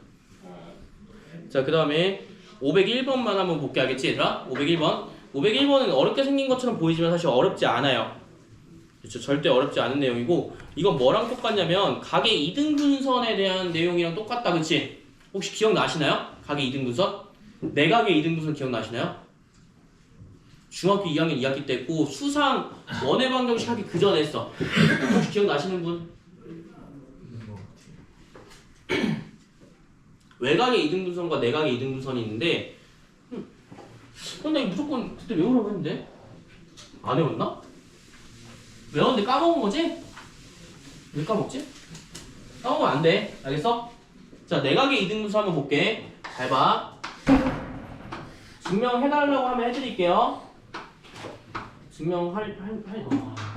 자, 그 다음에 501번만 한번 볼게. 알겠지, 얘들아? 501번. 501번은 어렵게 생긴 것처럼 보이지만 사실 어렵지 않아요. 그렇죠. 절대 어렵지 않은 내용이고 이건 뭐랑 똑같냐면 각의 이등분선에 대한 내용이랑 똑같다. 그치? 혹시 기억나시나요? 각의 이등분선? 내각의 이등분선 기억나시나요? 중학교 2학년 2학기 때 했고 수상 원의 방정식 하기 그 전에 했어. 혹시 기억나시는 분? 외곽의 이등분선과 내각의 이등분선이 있는데 근데 무조건 그때 외우라고 했는데 안 외웠나? 외웠는데 까먹은 거지? 왜 까먹지? 까먹으면 안 돼. 알겠어? 자, 내각의 이등분선 한번 볼게. 잘 봐. 증명해달라고 하면 해드릴게요. 증명할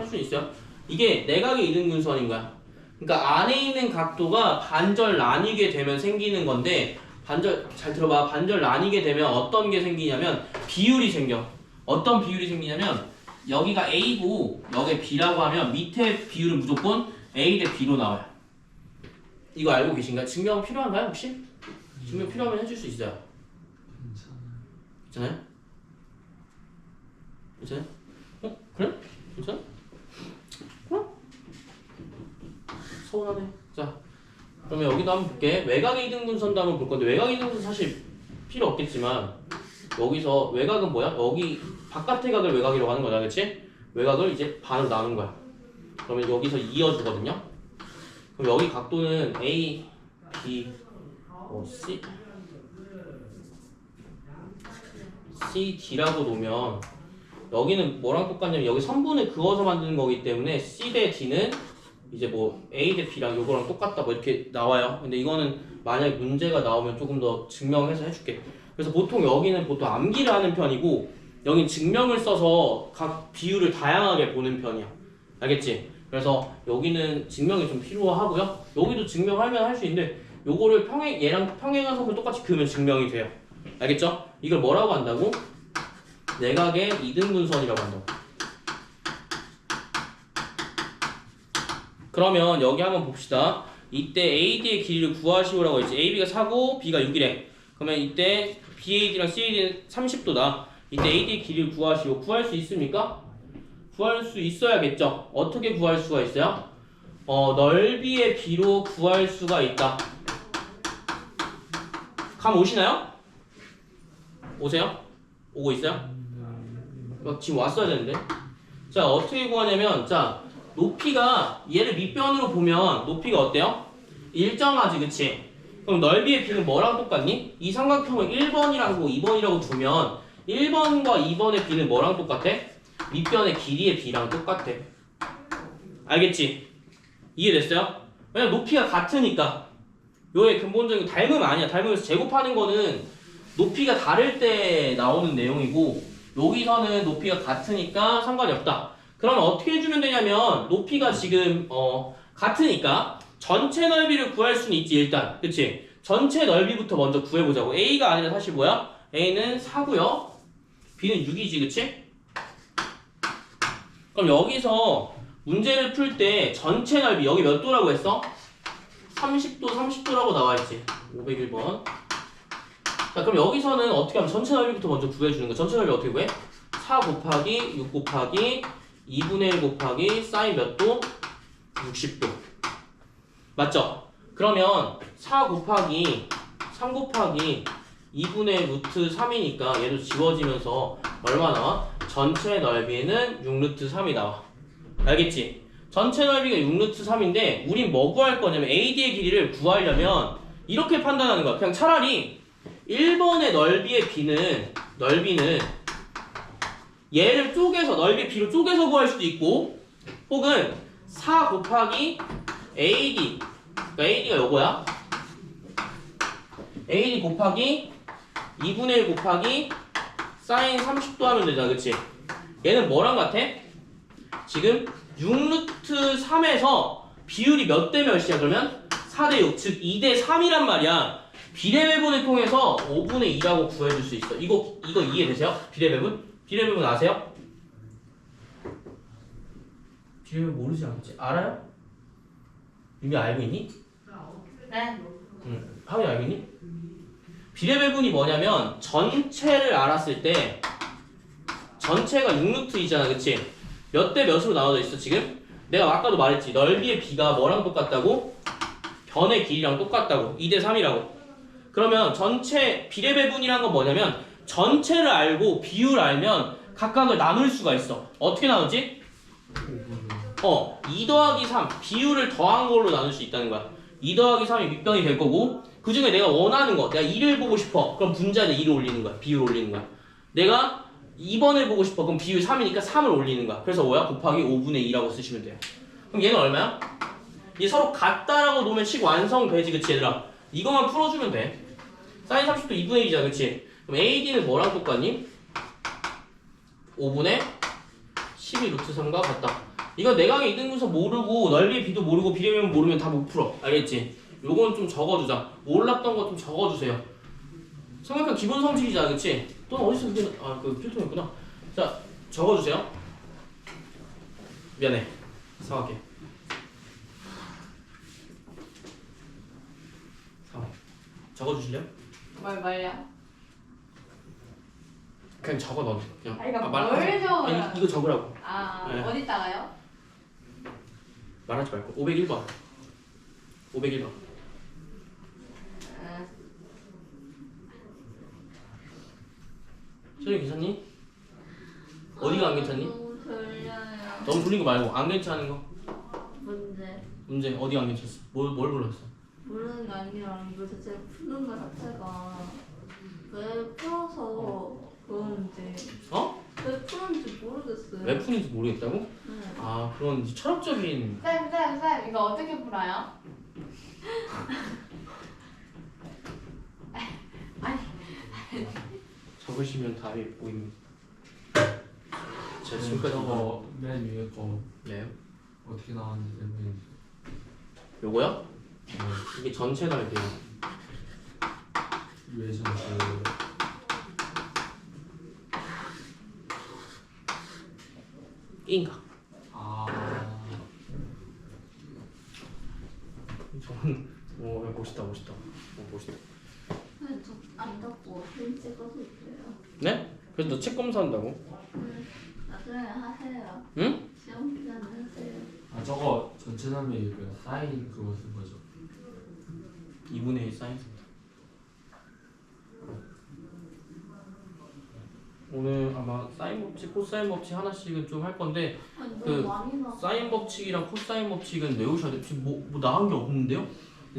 수 있어요? 이게 내각의 이등분선인 거야. 그러니까 안에 있는 각도가 반절 나뉘게 되면 생기는 건데 잘 들어봐. 반절 나뉘게 되면 어떤 게 생기냐면 비율이 생겨. 어떤 비율이 생기냐면 여기가 A고 여기 B라고 하면 밑에 비율은 무조건 A 대 B로 나와요. 이거 알고 계신가요? 증명 필요한가요 혹시? 증명 필요하면 해줄 수 있어요. 괜찮아요? 괜찮아요? 그래? 괜찮아? 서운하네. 자, 그러면 여기도 한번 볼게. 외곽의 이등분선도 한번 볼 건데 외곽의 이등분선 사실 필요 없겠지만 여기서 외곽은 뭐야? 여기 바깥의 각을 외곽이라고 하는 거다, 그렇지? 외곽을 이제 반으로 나눈 거야. 그러면 여기서 이어주거든요. 그럼 여기 각도는 A, B, C, D라고 놓으면 여기는 뭐랑 똑같냐면 여기 선분을 그어서 만드는 거기 때문에 C 대 D는 이제 뭐 A 대 B랑 요거랑 똑같다 뭐 이렇게 나와요. 근데 이거는 만약에 문제가 나오면 조금 더 증명해서 해줄게. 그래서 보통 여기는 보통 암기를 하는 편이고 여긴 증명을 써서 각 비율을 다양하게 보는 편이야. 알겠지? 그래서 여기는 증명이 좀 필요하고요. 여기도 증명하면 할 수 있는데 요거를 얘랑 평행한선을 똑같이 그으면 증명이 돼요. 알겠죠? 이걸 뭐라고 한다고? 내각의 이등분선이라고 한다고. 그러면 여기 한번 봅시다. 이때 AD의 길이를 구하시오라고 했지. AB가 4고 B가 6이래. 그러면 이때 BAD랑 CAD는 30도다. 이때 AD의 길이를 구하시오. 구할 수 있습니까? 구할 수 있어야겠죠. 어떻게 구할 수가 있어요? 넓이의 비로 구할 수가 있다. 감 오시나요? 오세요? 오고 있어요? 지금 왔어야 되는데. 자, 어떻게 구하냐면, 자, 높이가 얘를 밑변으로 보면 높이가 어때요? 일정하지, 그치? 그럼 넓이의 비는 뭐랑 똑같니? 이 삼각형을 1번이라고 2번이라고 두면 1번과 2번의 비는 뭐랑 똑같아? 밑변의 길이의 비랑 똑같아. 알겠지? 이해됐어요? 왜냐면 높이가 같으니까. 요의 근본적인 닮음 아니야. 닮으면서 제곱하는 거는 높이가 다를 때 나오는 내용이고, 여기서는 높이가 같으니까 상관이 없다. 그러면 어떻게 해주면 되냐면, 높이가 지금 같으니까 전체 넓이를 구할 수는 있지. 일단 그치? 전체 넓이부터 먼저 구해보자고. A가 아니라 사실 뭐야? A는 4고요 B는 6이지, 그치? 그럼 여기서 문제를 풀 때 전체 넓이 여기 몇 도라고 했어? 30도 30도라고 나와있지. 501번. 자, 그럼 여기서는 어떻게 하면 전체 넓이부터 먼저 구해주는 거야. 전체 넓이 어떻게 구해? 4 곱하기 6 곱하기 2분의 1 곱하기 사인 몇 도? 60도. 맞죠? 그러면 4 곱하기 3 곱하기 2분의 루트 3이니까 얘도 지워지면서 얼마 나와? 전체 넓이는 6루트 3이 나와. 알겠지? 전체 넓이가 6루트 3인데 우린 뭐 구할 거냐면 AD의 길이를 구하려면 이렇게 판단하는 거야. 그냥 차라리 1번의 넓이는 얘를 쪼개서 넓이 B로 쪼개서 구할 수도 있고, 혹은 4 곱하기 AD, 그러니까 AD가 요거야. AD 곱하기 2분의 1 곱하기 사인 30도 하면 되잖아, 그치? 얘는 뭐랑 같아? 지금 6루트 3에서 비율이 몇 대 몇이야 그러면? 4대 6, 즉 2대 3이란 말이야. 비례배분을 통해서 5분의 2라고 구해줄 수 있어. 이거 이해되세요? 비례배분? 비례배분 아세요? 비례배분 모르지 않겠지? 알아요? 유미 알고 있니? 네. 응. 하은이 알고 있니? 비례배분이 뭐냐면 전체를 알았을 때 전체가 6루트이잖아, 그치? 몇 대 몇으로 나눠져 있어 지금? 내가 아까도 말했지. 넓이의 비가 뭐랑 똑같다고? 변의 길이랑 똑같다고. 2대 3이라고. 그러면 전체 비례배분이란 건 뭐냐면 전체를 알고 비율을 알면 각각을 나눌 수가 있어. 어떻게 나누지? 2 더하기 3 비율을 더한 걸로 나눌 수 있다는 거야. 2 더하기 3이 밑변이 될 거고, 그 중에 내가 원하는 거, 내가 2를 보고 싶어. 그럼 분자에 2를 올리는 거야. 비율을 올리는 거야. 내가 2번을 보고 싶어. 그럼 비율 3이니까 3을 올리는 거야. 그래서 뭐야? 곱하기 5분의 2라고 쓰시면 돼요. 그럼 얘는 얼마야? 얘 서로 같다라고 놓으면 식 완성되지, 그치 얘들아? 이것만 풀어주면 돼. 사인 30도 2분의 1이잖아, 그치? 그럼 AD는 뭐랑 똑같니? 5분의 12 루트 3과 같다. 이거 내각의 이등분수 모르고 넓이의 비도 모르고 비례배분 모르면 다 못 풀어. 알겠지? 요건 좀 적어주자. 몰랐던 거 좀 적어주세요. 삼각형 기본 성질이잖아, 그치? 또 어디서 그게 그 필통이었구나. 자, 적어주세요. 미안해. 사과할게. 적어주실래요? 뭘요? 그냥 적어 넣어. 그냥. 그러니까 말- 뭘 적어요? 아니, 이거 적으라고. 네. 어디다가요? 말하지 말고. 501번. 501번. 소리 괜찮니? 어디가 안 괜찮니? 너무 졸려요. 너무 졸린 거 말고 안 괜찮은 거. 문제 어디가 안 괜찮았어? 뭘 불렀어? 모르는 게 아니라 이거 자체가 푸는 거 자체가 왜 풀어서 그런지 왜 푸는지 모르겠어요. 왜 푸는지 모르겠다고? 네. 아, 그런 이제 철학적인. 쌤 이거 어떻게 풀어요? 적으시면 답이 보입니다. 제가 지금까지 저거 맨 위에 거 네요. 어떻게 나왔는지 설명해 요거요? 주세요. 이게 전체 넓이에요. 왜 전체 인가? 저는 멋있다. 멋있다. 저안 닫고 사진 찍어서 있어요. 네? 그래서 너 책 검사한다고? 나중에 하세요. 응? 시험 기간에 하세요. 아 저거 전체 남의 그 사인 그거 쓴 거죠. 2분의 1 사인. 오늘 아마 사인 법칙, 코사인 법칙 하나씩은 좀 할 건데 아니 그 너무 많이 나. 사인 법칙이랑 코사인 법칙은 외우셔야 돼요. 지금 뭐 나간 게 없는데요?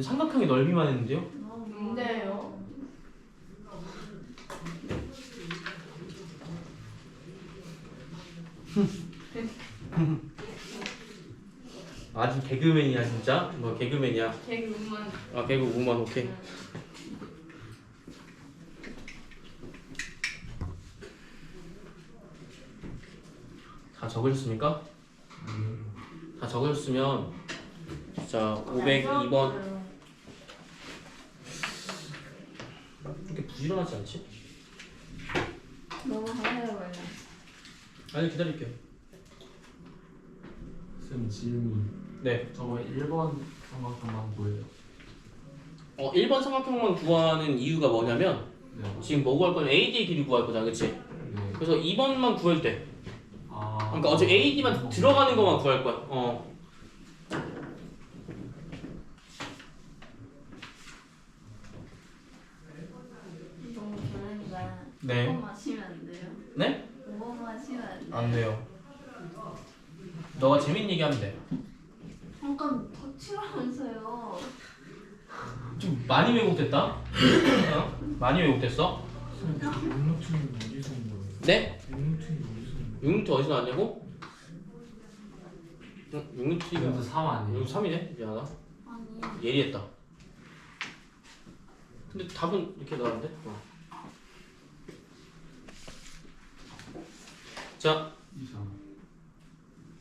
삼각형의 넓이만 했는데요? 뭔데요? 아주 개그맨이야 진짜? 뭐 개그맨이야? 개그우먼. 아 개그 우먼 오케이. 다 적으셨습니까? 다 적으셨으면 자 502번 이렇게 부지런하지 않지? 너무 하네요 원래. 아니 기다릴게요. 쌤 질문. 네. 저거 1번 삼각형만 보여요. 1번 삼각형만 구하는 이유가 뭐냐면 네. 지금 뭐 구할 거면 AD의 길이 구할 거잖아, 그치? 네. 그래서 2번만 구할 때 아. 그러니까 어차피 AD만 들어가는 것만 구할 거야. 너무 좋은데. 네. 5번 마시면 안 돼요? 네? 5번 마시면 안 돼요? 안 돼요. 너가 재밌는 얘기 하면 돼. 잠깐 덧치라면서요. 좀 많이 왜곡됐다? 많이 왜곡됐어? 육루트는 어디서 온 거예요? 네? 육루트는 어디서 온 6루트 어디서 나왔냐고? 6루트 거예요? 이거 3 아니에요? 3이네? 미안하다. 아니. 예리했다. 근데 답은 이렇게 나왔는데? 자, 이상.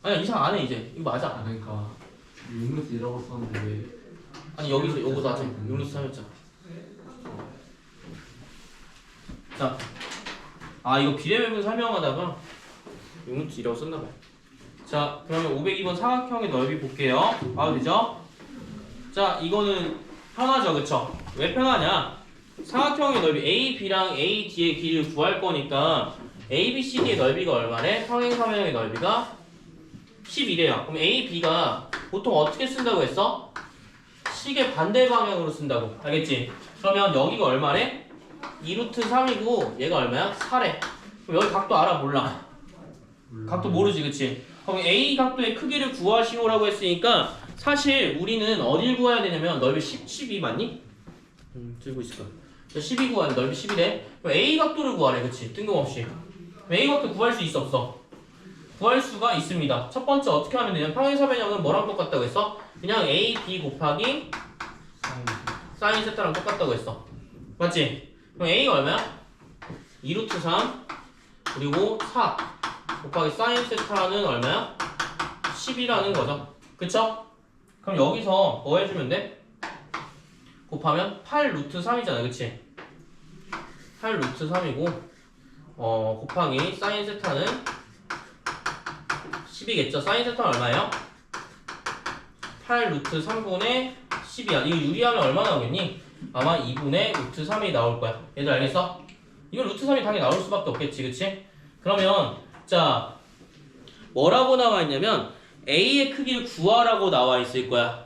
아니야 이상 안 해 이제. 이거 맞아. 아 그러니까 육루트 이라고 썼는데 왜? 아니 여기서 요거도 하자. 6루트 3였잖아. 자, 이거 비례배분 설명하다가 6루트 2라고 썼나봐요. 자, 그러면 502번 사각형의 넓이 볼게요. 봐도 되죠? 자, 이거는 편하죠, 그쵸? 왜 편하냐? 사각형의 넓이 AB랑 AD의 길이를 구할 거니까 ABCD의 넓이가 얼마래? 평행사면의 넓이가 11이래요. 그럼 AB가 보통 어떻게 쓴다고 했어? 식의 반대 방향으로 쓴다고. 알겠지? 그러면 여기가 얼마래? 2루트 3이고 얘가 얼마야? 4래. 그럼 여기 각도 알아? 몰라? 각도 모르지, 그치? 그럼 A 각도의 크기를 구하시오라고 했으니까 사실 우리는 어딜 구해야 되냐면 넓이 12 맞니? 들고 있을 거야. 12 구하는 넓이 10이래. 그럼 A 각도를 구하래, 그치? 뜬금없이. A 각도 구할 수 있어, 없어? 구할 수가 있습니다. 첫 번째 어떻게 하면 되냐면 평행사변형은 뭐랑 똑같다고 했어? 그냥 A, B 곱하기 사인 세타랑 똑같다고 했어. 맞지? 그럼 A가 얼마야? 2루트 3 그리고 4 곱하기 사인 세타는 얼마야? 10이라는 거죠. 그쵸? 그럼 여기서 뭐 해주면 돼? 곱하면 8루트 3이잖아, 그치? 8루트 3이고 곱하기 사인 세타는 10이겠죠? 사인 세타는 얼마예요? 8루트 3분의 10이야. 이거 유리하면 얼마 나오겠니? 아마 2분의 루트 3이 나올 거야. 얘들 알겠어? 이거 루트 3이 당연히 나올 수밖에 없겠지, 그치? 그러면 자 뭐라고 나와 있냐면 A의 크기를 구하라고 나와 있을 거야.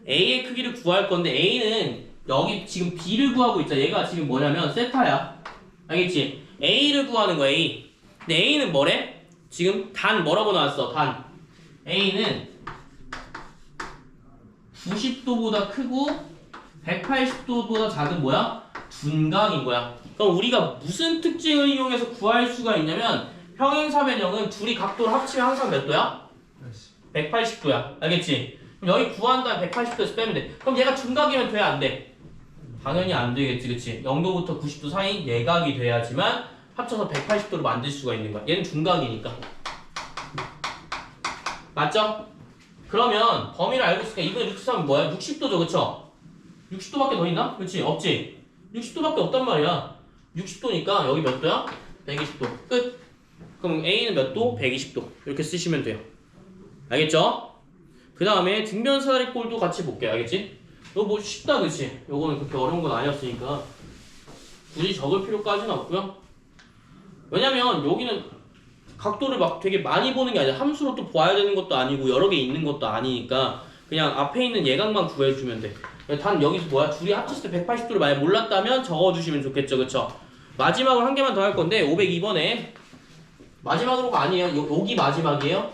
A의 크기를 구할 건데 A는 여기 지금 B를 구하고 있자. 얘가 지금 뭐냐면 세타야. 알겠지? A를 구하는 거야, A. 근데 A는 뭐래? 지금 단 뭐라고 나왔어? 단 A는 90도보다 크고 180도보다 작은 뭐야? 둔각인 거야. 그럼 우리가 무슨 특징을 이용해서 구할 수가 있냐면 평행사변형은 둘이 각도를 합치면 항상 몇 도야? 180도야. 알겠지? 그럼 여기 구한 다음에 180도에서 빼면 돼. 그럼 얘가 둔각이면 돼? 안 돼? 당연히 안 되겠지, 그치? 0도부터 90도 사이 예각이 돼야지만 합쳐서 180도로 만들 수가 있는 거야. 얘는 둔각이니까. 맞죠? 그러면 범위를 알고 있으니까 2분의 루트 3은 뭐야? 60도죠, 그쵸? 60도밖에 더 있나? 그치? 없지? 60도밖에 없단 말이야. 60도니까 여기 몇 도야? 120도. 끝. 그럼 A는 몇 도? 120도. 이렇게 쓰시면 돼요. 알겠죠? 그 다음에 등변사다리꼴도 같이 볼게요. 알겠지? 이거 뭐 쉽다, 그치? 요거는 그렇게 어려운 건 아니었으니까 굳이 적을 필요까지는 없고요. 왜냐면 여기는 각도를 막 되게 많이 보는 게 아니라 함수로 또 봐야 되는 것도 아니고 여러 개 있는 것도 아니니까 그냥 앞에 있는 예각만 구해주면 돼. 단 여기서 뭐야? 둘이 합쳤을 때 180도를 만약 몰랐다면 적어주시면 좋겠죠, 그쵸? 마지막으로 한 개만 더 할 건데 502번에 마지막으로가 아니에요. 여기 마지막이에요?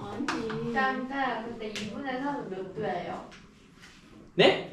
아니. 짱짱 근데 2분의 3은 몇 도예요? 네?